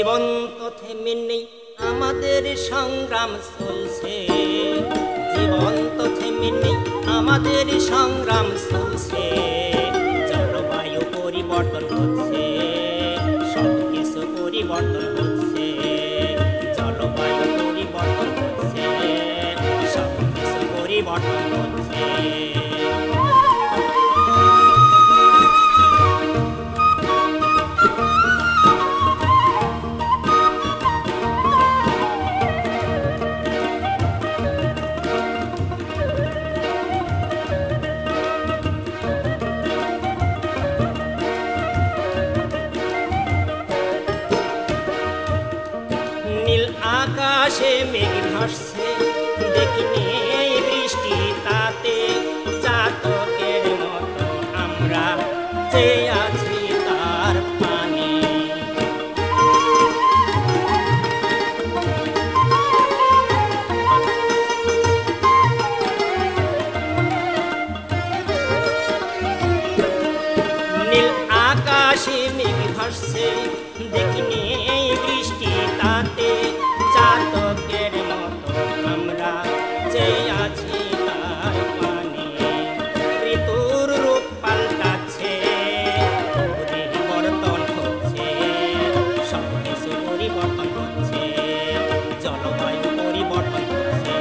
জীবন তো থেমে নেই, আমাদের সংগ্রাম চলছে। জীবন তো থেমে নেই, আমাদের সংগ্রাম চলছে। জলবায়ু পরিবর্তন হচ্ছে, সব কিছু পরিবর্তন হচ্ছে। জলবায়ু পরিবর্তন হচ্ছে, সব কিছু পরিবর্তন হচ্ছে। নীল আকাশে মেঘ ভাসছে, দেখিনি এই বৃষ্টি তাতে। চাতকের মতো আমরা চেয়ে আছি তার পানে। নীল আকাশে মেঘ ভাসছে, দেখিনি এই বৃষ্টি তাতে। চাতকের মতো আমরা চেয়ে আছি তার পানে। ঋতুর রূপ পাল্টাচ্ছে, পরিবর্তন হচ্ছে, সব কিছু পরিবর্তন হচ্ছে। জলবায়ু পরিবর্তন হচ্ছে,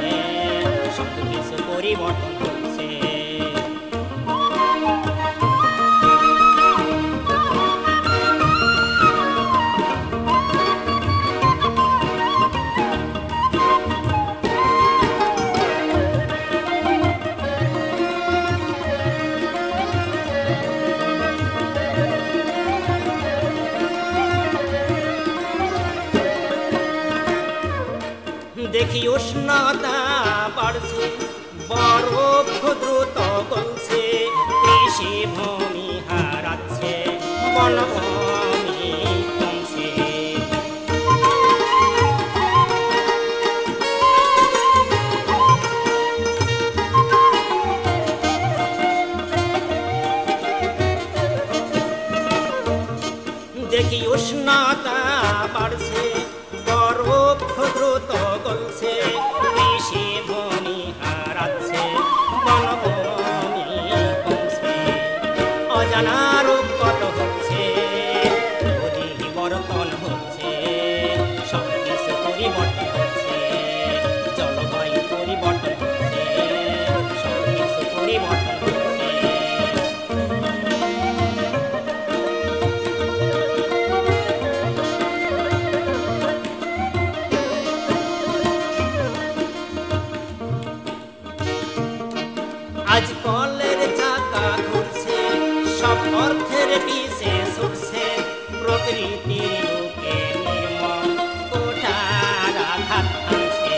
সব কিছু পরিবর্তন হচ্ছে। দেখি উষ্ণতা বাড়ছে, বরফ দ্রুত গলছে। কৃষি ভূমি হারাচ্ছে, বনভূমি কমছে। দেখি উষ্ণতা বাড়ছে, বরফ দ্রুত গলছে। কৃষি ভূমি হারাচ্ছে, বনভূমি কমছে। অজানা রূপ কত হচ্ছে, পরিবর্তন হচ্ছে, সব কিছু পরিবর্তন হচ্ছে। জলবায়ু পরিবর্তন হচ্ছে, সব কিছু পরিবর্তন হচ্ছে। আজ কলের চাকা ঘুরছে, সব অর্থের পিছে ছুটছে। প্রকৃতির বুকে নির্মম কুঠার আঘাত আনছে।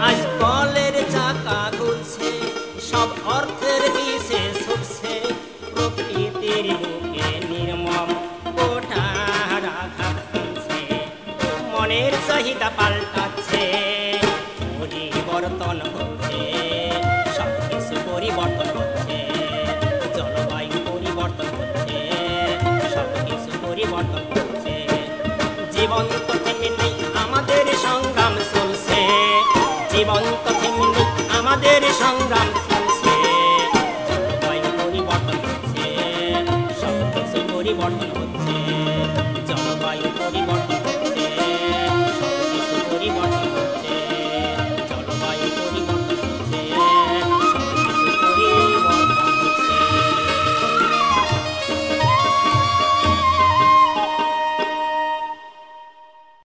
আজ কলের চাকা ঘুরছে, সব অর্থের পিছে ছুটছে। প্রকৃতির বুকে নির্মম কুঠার আঘাত আনছে। মনের চাহিদা পাল্টাচ্ছে, পরিবর্তন হচ্ছে, সব কিছু পরিবর্তন হচ্ছে। জলবায়ু পরিবর্তন হচ্ছে, সব কিছু পরিবর্তন হচ্ছে। জীবন তো থেমে নেই, আমাদের সংগ্রাম চলছে। জীবন তো থেমে নেই, আমাদের সংগ্রাম